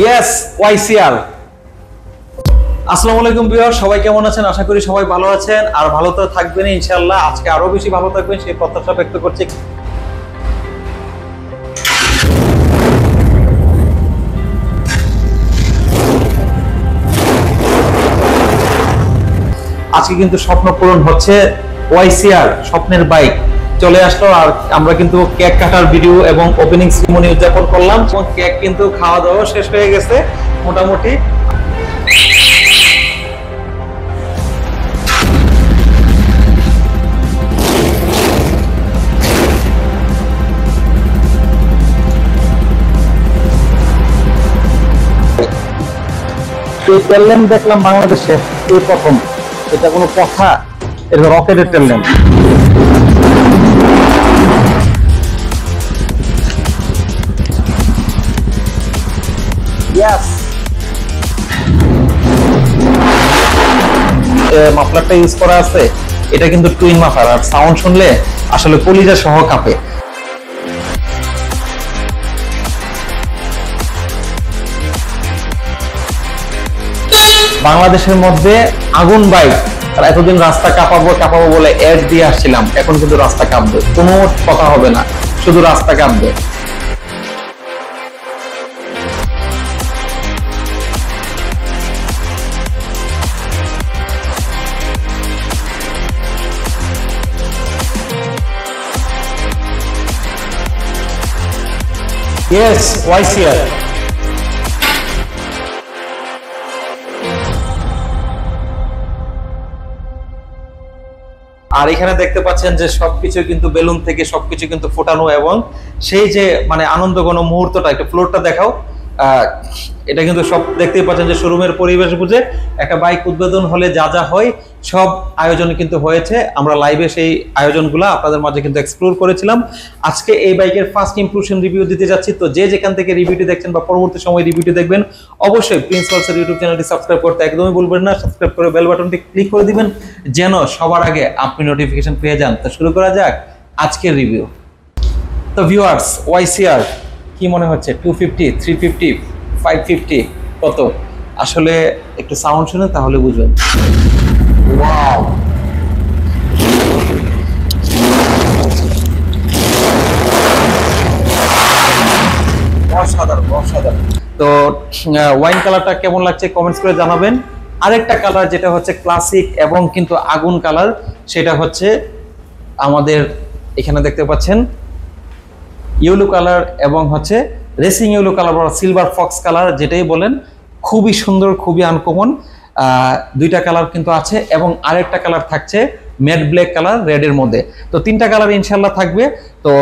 Yes YCR. আসসালামু আলাইকুম viewer, সবাই কেমন আছেন? আশা করি সবাই ভালো আছেন আর ভালো তো থাকবেন ইনশাআল্লাহ। আজকে আরো বেশি ভালো থাকবেন সেই প্রত্যাশা ব্যক্ত করছি। আজকে কিন্তু স্বপ্ন পূরণ হচ্ছে, ওয়াইসিআর স্বপ্নের বাইক চলে আসলো। আর আমরা কিন্তু কেক কাটার ভিডিও এবং ওপেনিং সেরিমনি উদযাপন করলাম এবং কেক কিন্তু খাওয়া দাওয়া শেষ হয়ে গেছে মোটামুটি। এই তেল ল্যাম্প দেখলাম বাংলাদেশে এই প্রথম, এটা কোনো কথা? এটা রকেটের তেল ল্যাম্প। মাফলারটা ইউজ করা আছে, এটা কিন্তু টুইন মাফলার, আর সাউন্ড শুনলে আসলে কলিজা সহ কাঁপে। বাংলাদেশের মধ্যে আগুন বাইক, আর এতদিন রাস্তা কাঁপাবো বলে অ্যাড দিয়ে আসছিলাম, এখন কিন্তু রাস্তা কাঁপবে, কোনো কথা হবে না, শুধু রাস্তা কাঁপবে। Yes, YCR. আর এখানে দেখতে পাচ্ছেন যে সবকিছু কিন্তু বেলুন থেকে সবকিছু কিন্তু ফোটানো, এবং সেই যে মানে আনন্দঘন মুহূর্তটা, একটা ফ্লোরটা দেখাও। এটা কিন্তু সব দেখতেই পাচ্ছেন যে শোরুমের পরিবেশ বুঝে একটা বাইক উদ্বোধন হলে যা যা হয় সব আয়োজন কিন্তু হয়েছে। আমরা লাইভে সেই আয়োজনগুলো আপনাদের মাঝে কিন্তু এক্সপ্লোর করেছিলাম। আজকে এই বাইকের ফার্স্ট ইমপ্রেশন রিভিউ দিতে যাচ্ছি। তো যে যেখান থেকে রিভিউটি দেখছেন বা পরবর্তী সময় রিভিউটি দেখবেন, অবশ্যই প্রিন্স ওয়ার্ল্ডসের ইউটিউব চ্যানেলটি সাবস্ক্রাইব করতে একদমই ভুলবেন না। সাবস্ক্রাইব করে বেল বাটনটি ক্লিক করে দিবেন যেন সবার আগে আপনি নোটিফিকেশন পেয়ে যান। তো শুরু করা যাক আজকের রিভিউ। তো ভিউয়ার্স, ওয়াইসিআর কি মনে হচ্ছে? 250, 350, 550 কত? আসলে একটু সাউন্ড শুনে তাহলে বুঝবেন। ওয়াও, অসাধারণ অসাধারণ। তো ওয়াইন কালারটা কেমন লাগছে কমেন্টস করে জানাবেন। আরেকটা কালার যেটা হচ্ছে ক্লাসিক এবং কিন্তু আগুন কালার, সেটা হচ্ছে আমাদের এখানে দেখতে পাচ্ছেন ইয়েলো কালার এবং হচ্ছে রেসিং ইয়েলো কালার বা সিলভার ফক্স কালার, যেটাই বলেন, খুবই সুন্দর, খুবই আনকমন। দুইটা কালার কিন্তু আছে এবং আরেকটা কালার থাকছে ম্যাট ব্ল্যাক কালার রেডের মধ্যে। তো তিনটা কালার ইনশাল্লাহ থাকবে। তো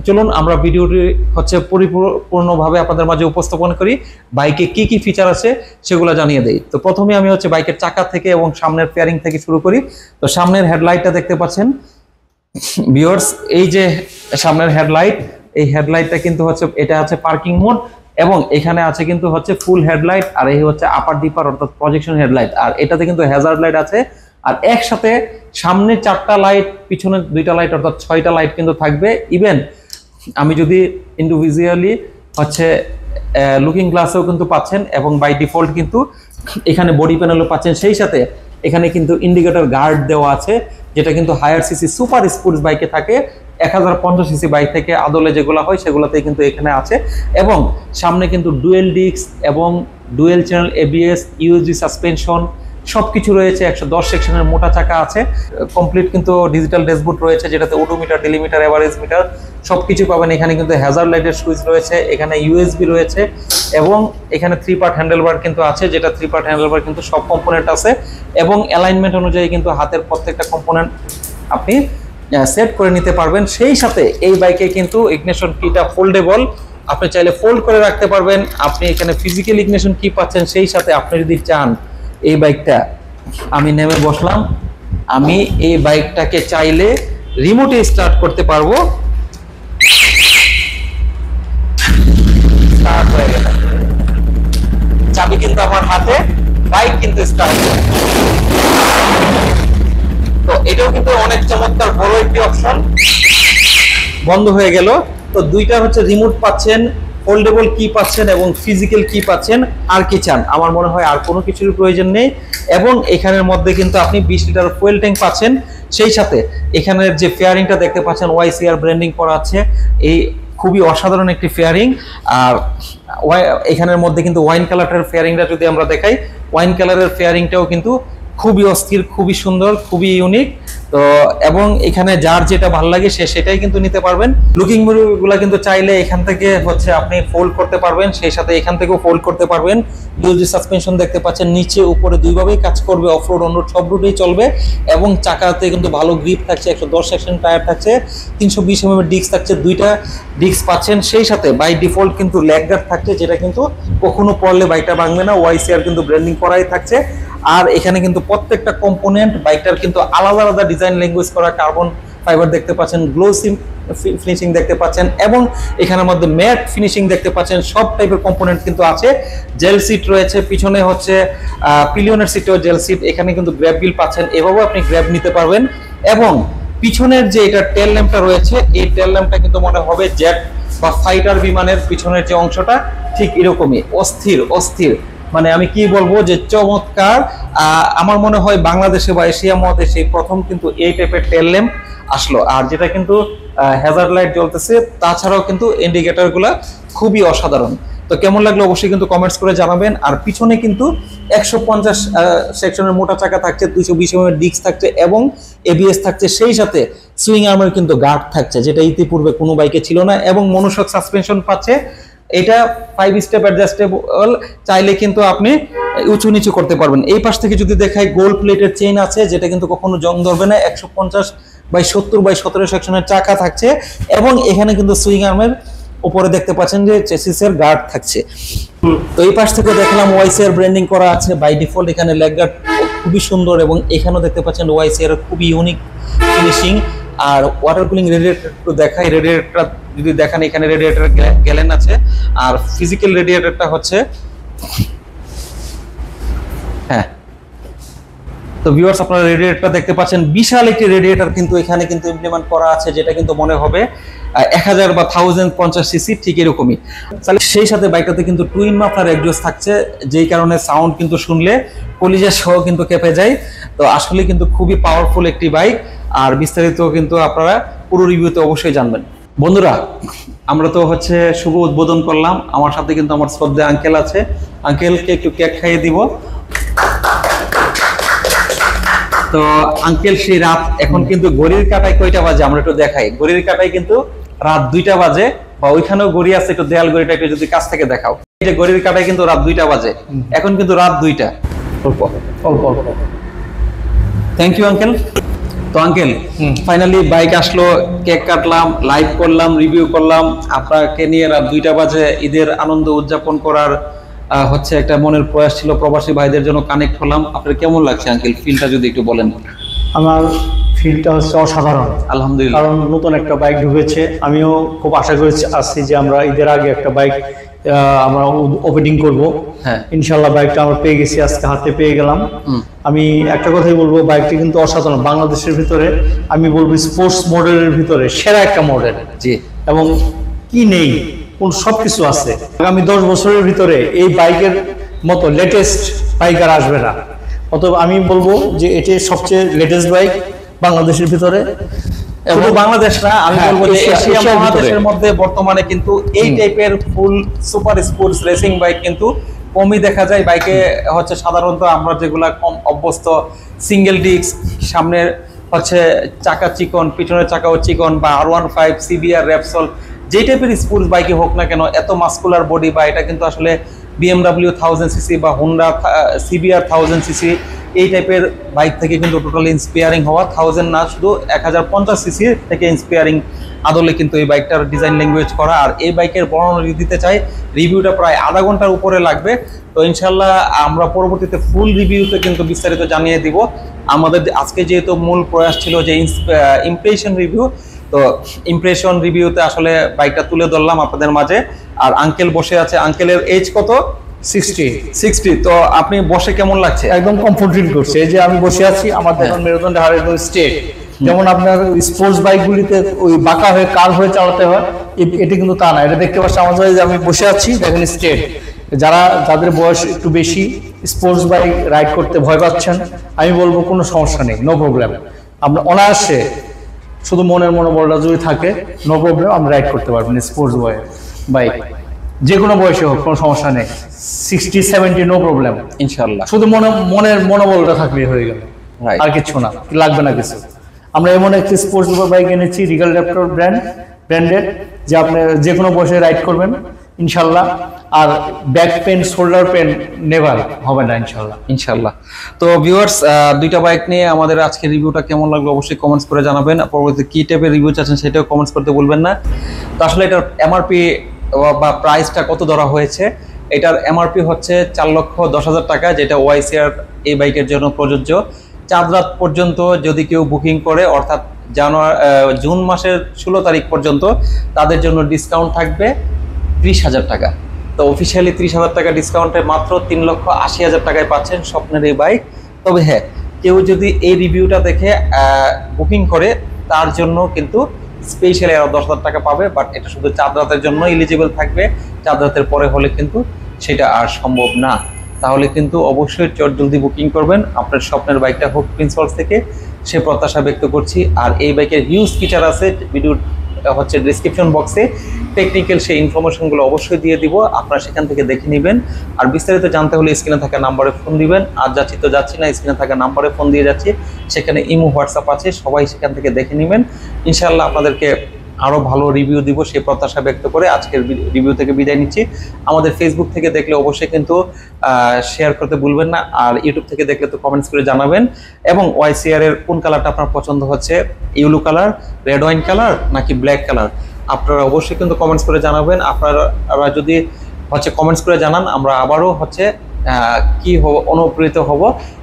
চলুন আমরা ভিডিওটি হচ্ছে পরিপূর্ণভাবে আপনাদের মাঝে উপস্থাপন করি। বাইকে কি কি ফিচার আছে সেগুলো জানিয়ে দেই। তো প্রথমে আমি হচ্ছে বাইকের চাকা থেকে এবং সামনের ফেয়ারিং থেকে শুরু করি। তো সামনের হেডলাইটটা দেখতে পাচ্ছেন ভিউয়ার্স, এই যে সামনের হেডলাইট, এই হেডলাইটটা কিন্তু হচ্ছে, এটা আছে পার্কিং মোড এবং এখানে আছে কিন্তু হচ্ছে ফুল হেডলাইট, আর এই হচ্ছে আপার ডিপার অর্থাৎ প্রজেকশন হেডলাইট, আর এটাতে কিন্তু হ্যাজার্ড লাইট আছে। আর একসাথে সামনে 4টা লাইট, পিছনে 2টা লাইট, অর্থাৎ 6টা লাইট কিন্তু থাকবে। ইভেন আমি যদি ইন্ডিভিজুয়ালি হচ্ছে লুকিং গ্লাসেও কিন্তু পাচ্ছেন এবং বাই ডিফল্ট কিন্তু এখানে বডি প্যানেলও পাচ্ছেন। সেই সাথে এখানে কিন্তু ইন্ডিকেটর গার্ড দেওয়া আছে, যেটা কিন্তু হায়ার সিসি সুপার স্পোর্টস বাইকে থাকে। 1050 সিসি বাইক থেকে আদলে যেগুলো হয় সেগুলোতেই কিন্তু এখানে আছে। এবং সামনে কিন্তু ডুয়েল ডিস্ক এবং dual channel ABS, USD suspension সবকিছু রয়েছে। 110 সেকশনের মোটা চাকা আছে। কমপ্লিট কিন্তু ডিজিটাল ড্যাশবোর্ড রয়েছে, যেটাতে ওডোমিটার, টেলিমিটার, এভারেজ মিটার সবকিছু পাবেন। এখানে কিন্তু হ্যাজার্ড লাইটের সুইচ রয়েছে, এখানে ইউএসবি রয়েছে এবং এখানে 3 পার্ট হ্যান্ডেলবার কিন্তু আছে, যেটা 3 পার্ট হ্যান্ডেলবার কিন্তু সব কম্পোনেন্ট আছে এবং অ্যালাইনমেন্ট অনুযায়ী কিন্তু হাতের প্রত্যেকটা কম্পোনেন্ট আপনি সেট করে নিতে পারবেন। সেই সাথে এই বাইকে কিন্তু ইগনিশন কিটা ফোল্ডেবল, আপনি চাইলে ফোল্ড করে রাখতে পারবেন। আপনি এখানে ফিজিক্যাল ইগনিশন কি পাচ্ছেন, সেই সাথে আপনি যদি চান এই বাইকটা, আমি নেমে বসলাম, আমি এই বাইকটাকে চাইলে রিমোটে স্টার্ট করতে পারবো। স্টার্ট হয়ে গেল, চাবি কিন্তু আমার হাতে, বাইক কিন্তু স্টার্ট। তো এটাও কিন্তু অনেক চমৎকার বড় একটি অপশন। বন্ধ হয়ে গেল। তো দুইটা হচ্ছে রিমোট পাচ্ছেন, ফোল্ডেবল কি পাচ্ছেন এবং ফিজিক্যাল কি পাচ্ছেন, আর কি চান? আমার মনে হয় আর কোনো কিছুর প্রয়োজন নেই। এবং এখানের মধ্যে কিন্তু আপনি 20 লিটার ফুয়েল ট্যাঙ্ক পাচ্ছেন, সেই সাথে এখানের যে ফেয়ারিংটা দেখতে পাচ্ছেন YCR ব্র্যান্ডিং করা আছে, এই খুবই অসাধারণ একটি ফেয়ারিং। আর এখানের মধ্যে কিন্তু ওয়াইন কালারের ফেয়ারিংটা যদি আমরা দেখাই, ওয়াইন কালারের ফেয়ারিংটাও কিন্তু খুবই অস্থির, খুবই সুন্দর, খুবই ইউনিক। তো এবং এখানে যার যেটা ভালো লাগে সে সেটাই কিন্তু নিতে পারবেন। লুকিং মিররগুলো কিন্তু চাইলে এখান থেকে হচ্ছে আপনি ফোল্ড করতে পারবেন, সেই সাথে এখান থেকেও ফোল্ড করতে পারবেন। ইউজি সাসপেনশন দেখতে পাচ্ছেন, নিচে উপরে দুইভাবেই কাজ করবে, অফ রোড অন রোড সব রুটেই চলবে। এবং চাকাতে কিন্তু ভালো গ্রিপ থাকছে, 110 সেকশন টায়ার থাকছে, 320 mm ডিস্ক থাকছে, দুইটা ডিস্ক পাচ্ছেন। সেই সাথে বাই ডিফল্ট কিন্তু ল্যাগ গার্ড থাকছে, যেটা কিন্তু কখনো পড়লে বাইকটা ভাঙবে না, YCR কিন্তু ব্র্যান্ডিং করাই থাকছে। আর এখানে কিন্তু প্রত্যেকটা কম্পোনেন্ট বাইকটার কিন্তু আলাদা আলাদা ডিজাইন ল্যাঙ্গুয়েজ করা, কার্বন ফাইবার দেখতে পাচ্ছেন, গ্লোসি ফিনিশিং দেখতে পাচ্ছেন, এবং এখানের মধ্যে ম্যাট ফিনিশিং দেখতে পাচ্ছেন। সব টাইপের কম্পোনেন্ট কিন্তু আছে। জেল সিট রয়েছে, পিছনে হচ্ছে পিলিয়নের সিটও জেল সিট। এখানে কিন্তু গ্র্যাব বিল পাচ্ছেন, এভাবেও আপনি গ্র্যাব নিতে পারবেন। এবং পিছনের যে এটা টেল ল্যাম্পটা রয়েছে, এই টেল ল্যাম্পটা কিন্তু মনে হবে জেট বা ফাইটার বিমানের পিছনের যে অংশটা ঠিক এরকমই অস্থির অস্থির, মানে আমি কি বলবো যে চমৎকার। আমার মনে হয় বাংলাদেশে বা এশিয়া মহাদেশে প্রথম কিন্তু এই টাইপের টেল ল্যাম্প আসলো। আর যেটা কিন্তু হ্যাজার্ড লাইট জ্বলতেছে, তাছাড়াও কিন্তু ইন্ডিকেটর গুলা খুবই অসাধারণ। তো কেমন লাগলো অবশ্যই কিন্তু কমেন্টস করে জানাবেন। আর পিছনে কিন্তু 150 সেকশনের মোটা চাকা থাকছে, 220 mm ডিস্ক থাকছে এবং ABS থাকছে, সেই সাথে সুইং আর্মের কিন্তু গার্ড থাকছে, যেটা ইতিপূর্বে কোনো বাইকে ছিল না। এবং মনোশক সাসপেনশন পাচ্ছে। এটা 5 স্টেপ অ্যাডজাস্টেবল, চাইলে কিন্তু আপনি উঁচু নিচু করতে পারবেন। এই পাশ থেকে যদি দেখাই, গোল্ড প্লেটের চেইন আছে, যেটা কিন্তু কখনো জং ধরবে না। 150/70/17 সেকশনের চাকা থাকছে এবং এখানে কিন্তু সুইং আর্মের উপরে দেখতে পাচ্ছেন যে চেসিসের গার্ড থাকছে। তো এই পাশ থেকে দেখলাম YCR ব্র্যান্ডিং করা আছে বাই ডিফল্ট। এখানে লেগ গার্ড খুবই সুন্দর এবং এখানেও দেখতে পাচ্ছেন YCR এর খুবই ইউনিক ফিনিশিং। আর ওয়াটার কুলিং রেডিয়েটর একটু দেখাই, রেডিয়েটরটা যদি দেখেন এখানে রেডিয়েটর গ্যালেন আছে। আর ফিজিক্যাল রেডিয়েটরটা হচ্ছে, হ্যাঁ, তো ভিউয়ার্স আপনারা রেডিয়েটরটা দেখতে পাচ্ছেন, বিশাল একটি রেডিয়েটর কিন্তু এখানে কিন্তু ইমপ্লিমেন্ট করা আছে, যেটা কিন্তু মনে হবে 1000 বা 1050 সিসি, ঠিক এরকমই। সেই সাথে বাইকটাতে কিন্তু টুইন মাফলার এক্সজস্ট থাকছে, যেই কারণে সাউন্ড কিন্তু শুনলে কলিজা সহ কিন্তু কেঁপে যায়। তো আসলে কিন্তু খুবই পাওয়ারফুল একটি বাইক। আর বিস্তারিত কিন্তু আপনারা পুরো রিভিউতে অবশ্যই জানবেন। বন্ধুরা, আমরা তো হচ্ছে শুভ উদ্বোধন করলাম। আমার সাথে কিন্তু আমার শ্রদ্ধা আঙ্কেল আছে, আঙ্কেলকে একটু কেক খাইয়ে দিব। তো আঙ্কেল সেই রাত, এখন কিন্তু ঘড়ির কাঁটায় কয়টা বাজে আমরা একটু দেখাই। ঘড়ির কাঁটায় কিন্তু রাত 2টা বাজে, বা ওইখানেও ঘড়ি আছে, একটু দেয়াল ঘড়িটা একটু যদি কাছ থেকে দেখাও। এই যে ঘড়ির কাঁটায় কিন্তু রাত 2টা বাজে, এখন কিন্তু রাত 2টা অল্প অল্প। Thank you uncle. তো আঙ্কেল, ফাইনালি বাইক আসলো, কেক কাটলাম, লাইভ করলাম, রিভিউ করলাম, আপনাকে নিয়ে রাত 2টা বাজে ঈদের আনন্দ উদযাপন করার হচ্ছে একটা মনের প্রয়াস ছিল। প্রবাসী ভাইদের জন্য কানেক্ট হলাম। আপনার কেমন লাগছে আঙ্কেল, ফিলটা যদি একটু বলেন? আমার ফিলটা হচ্ছে অসাধারণ, আলহামদুলিল্লাহ। কারণ নতুন একটা বাইক ঢুকেছে। আমিও খুব আশা করেছি আসছি যে আমরা ঈদের আগে একটা বাইক আমরা ওপেনিং করব। হ্যাঁ, ইনশাআল্লাহ বাইকটা আমরা পেয়ে গেছি, আজকে হাতে পেয়ে গেলাম। আমি একটা কথাই বলবো, বাইকটি কিন্তু অসাধারণ। বাংলাদেশের ভিতরে আমি বলবো স্পোর্টস মডেলের ভিতরে সেরা একটা মডেল। জি। এবং কি নেই, কোন সবকিছু আছে। আগামী 10 বছরের ভিতরে এই বাইকের মতো লেটেস্ট বাইক আর আসবে না। অতএব আমি বলবো যে এটি সবচেয়ে লেটেস্ট বাইক বাংলাদেশের ভিতরে। এবং বাংলাদেশ না, আমি বলবো যে এশিয়া মহাদেশের মধ্যে বর্তমানে কিন্তু এই টাইপের full super sports racing bike কিন্তু কমই দেখা যায়। বাইকে হচ্ছে সাধারণত আমরা যেগুলা কম অভ্যস্ত, সিঙ্গেল ডিস্ক, সামনের হচ্ছে চাকা চিকন, পিছনের চাকাও চিকন, বা R15, CBR, র্যাপসল, যে টাইপের স্পোর্টস বাইকে হোক না কেন, এত মাস্কুলার বডি, বা এটা কিন্তু আসলে BMW 1000cc বা হোন্ডা CBR 1000cc এই টাইপের বাইক থেকে কিন্তু টোটালি ইন্সপায়ারিং হওয়া। 1000 না, শুধু 1050cc থেকে ইন্সপায়ারিং আদলে কিন্তু এই বাইকটার ডিজাইন ল্যাঙ্গুয়েজ করা। আর এই বাইকের বর্ণনা দিতে চাই, রিভিউটা প্রায় আধা ঘন্টার উপরে লাগবে। তো ইনশাল্লাহ আমরা পরবর্তীতে ফুল রিভিউতে কিন্তু বিস্তারিত জানিয়ে দিব। আমাদের আজকে যেহেতু মূল প্রয়াস ছিল যে ইমপ্রেশন রিভিউ, তো ইমপ্রেশন রিভিউতে আসলে বাইকটা তুলে ধরলাম আপনাদের মাঝে। আর আঙ্কেল বসে আছে, আঙ্কেলের এজ কত? 60। তো আপনি বসে কেমন লাগছে? একদম কমফোর্ট ফিল করছে। এই যে আমি বসে আছি, আমার দেখুন মেরুদণ্ড একদম স্ট্রেট। যেমন আপনার স্পোর্টস বাইকগুলিতে ওই বাঁকা হয়ে কার্ভ হয়ে চালাতে হয়, এটা কিন্তু তা না, এটা দেখতে পাচ্ছি আমার যে আমি বসে আছি দেখেন স্ট্রেট। যাদের বয়স একটু বেশি, স্পোর্টস বাইক রাইড করতে ভয় পাচ্ছেন, আমি বলবো কোনো সমস্যা নেই, নো প্রবলেম। আমরা অনায়াসে শুধু মনের মনোবলটা যদি থাকে, নো প্রবলেম, আমরা রাইড করতে পারবেন স্পোর্টস বাইক, যে কোনো বয়সে হোক, কোনো সমস্যা নেই। 60-70 নো প্রবলেম ইনশাআল্লাহ। শুধু মনের মনোবলটা থাকলেই হয়ে গেল, আর কিছু না, লাগবে না কিছু। আমরা এমন একটি স্পোর্টস বাইক এনেছি, রিগাল র্যাপটর ব্র্যান্ডেড, যে আপনি যে কোনো বয়সে রাইড করবেন ইনশাল্লাহ। আর back pain, shoulder pain never হবে না ইনশাল্লাহ। তো ভিউয়ার্স, দুইটা বাইক নিয়ে আমাদের আজকে রিভিউটা কেমন লাগলো অবশ্যই কমেন্টস করে জানাবেন। পরবর্তীতে কি টাইপের রিভিউ চাচ্ছেন সেটাও কমেন্টস করতে ভুলবেন না। তো আসলে এটার এমআরপি বা প্রাইসটা কত ধরা হয়েছে, এটার এমআরপি হচ্ছে 4,10,000 টাকা, যেটা ওয়াইসিআর এই বাইকের জন্য প্রযোজ্য। চাঁদ রাত পর্যন্ত যদি কেউ বুকিং করে, অর্থাৎ জুন মাসের 16 তারিখ পর্যন্ত, তাদের জন্য ডিসকাউন্ট থাকবে 30,000 টাকা। তো অফিসিয়ালি 30,000 টাকা ডিসকাউন্টে মাত্র 3,80,000 টাকায় পাচ্ছেন স্বপ্নের এই বাইক। তবে হ্যাঁ, কেউ যদি এই রিভিউটা দেখে বুকিং করে, তার জন্য কিন্তু স্পেশালি আরও 10,000 টাকা পাবে। বাট এটা শুধু চাঁদ রাতের জন্য এলিজিবল থাকবে, চাঁদ রাতের পরে হলে কিন্তু সেটা আর সম্ভব না। তাহলে কিন্তু অবশ্যই জলদি বুকিং করবেন, আপনার স্বপ্নের বাইকটা হোক প্রিন্সওয়ার্ল্ড থেকে, সে প্রত্যাশা ব্যক্ত করছি। আর এই বাইকের হিউজ ফিচার আছে, ভিডিও হচ্ছে ডিসক্রিপশন বক্সে টেকনিক্যাল সেই ইনফরমেশনগুলো অবশ্যই দিয়ে দিব, আপনারা সেখান থেকে দেখে নেবেন। আর বিস্তারিত জানতে হলে স্ক্রিনে থাকা নাম্বারে ফোন দিবেন। আর যাচ্ছি তো যাচ্ছি না, স্ক্রিনে থাকা নাম্বারে ফোন দিয়ে যাচ্ছি, সেখানে ইমো হোয়াটসঅ্যাপ আছে, সবাই সেখান থেকে দেখে নেবেন। ইনশাআল্লাহ আপনাদেরকে আরও ভালো রিভিউ দিব সেই প্রত্যাশা ব্যক্ত করে আজকের রিভিউ থেকে বিদায় নিচ্ছি। আমাদের ফেসবুক থেকে দেখলে অবশ্যই কিন্তু শেয়ার করতে ভুলবেন না, আর ইউটিউব থেকে দেখলে তো কমেন্টস করে জানাবেন। এবং ওয়াইসিআর এর কোন কালারটা আপনার পছন্দ হচ্ছে, yellow colour, red wine colour নাকি ব্ল্যাক কালার, আপনারা অবশ্যই কিন্তু কমেন্টস করে জানাবেন। আপনারা যদি হচ্ছে কমেন্টস করে জানান, আমরা আবারও হচ্ছে কি অনুপ্রেরিত হব,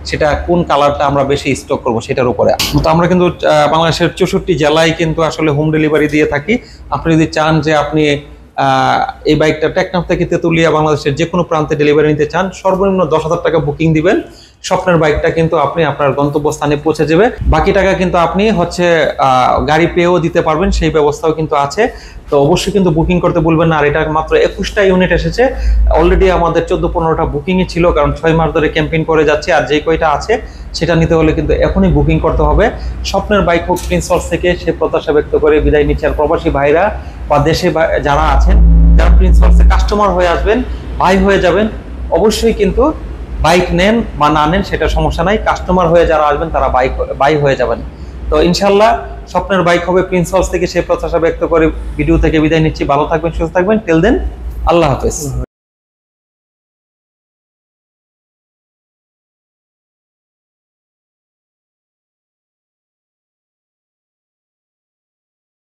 সেটা কোন কালারটা আমরা বেশি স্টক করব সেটার উপরে। তো আমরা কিন্তু বাংলাদেশের 64 জেলায় কিন্তু আসলে হোম ডেলিভারি দিয়ে থাকি। আপনি যদি চান যে আপনি এই বাইকটা টেকনাফ থেকে তেতুলিয়া বাংলাদেশের যে কোনো প্রান্তে ডেলিভারি নিতে চান, সর্বনিম্ন 10,000 টাকা বুকিং দিবেন, স্বপ্নের বাইকটা কিন্তু আপনি আপনার গন্তব্যস্থানে পৌঁছে যাবে। বাকি টাকা কিন্তু আপনি হচ্ছে গাড়ি পেয়েও দিতে পারবেন, সেই ব্যবস্থাও কিন্তু আছে। তো অবশ্যই কিন্তু বুকিং করতে ভুলবেন না। আর এটা মাত্র 21টা ইউনিট এসেছে, অলরেডি আমাদের 14-15টা বুকিংই ছিল, কারণ 6 মাস ধরে ক্যাম্পেইন করে যাচ্ছে। আর যে কয়টা আছে সেটা নিতে হলে কিন্তু এখনই বুকিং করতে হবে। স্বপ্নের বাইক হোক প্রিন্সওয়ার্ল্ড থেকে, সে প্রত্যাশা ব্যক্ত করে বিদায় নিচ্ছে। আর প্রবাসী ভাইরা বা দেশে যারা আছেন, যারা প্রিন্সওয়ার্ল্ডসে কাস্টমার হয়ে আসবেন, ভাই হয়ে যাবেন, অবশ্যই কিন্তু বাইক নেন বা না নেন সেটা সমস্যা নাই, কাস্টমার হয়ে যারা আসবেন তারা বাই হয়ে যাবেন। তো ইনশাল্লাহ স্বপ্নের বাইক হবে প্রিন্সওয়ার্ল্ডস থেকে, সে প্রত্যাশা ব্যক্ত করে ভিডিও থেকে বিদায় নিচ্ছি। ভালো থাকবেন, সুস্থ থাকবেন, টিল দেন, আল্লাহ হাফেজ।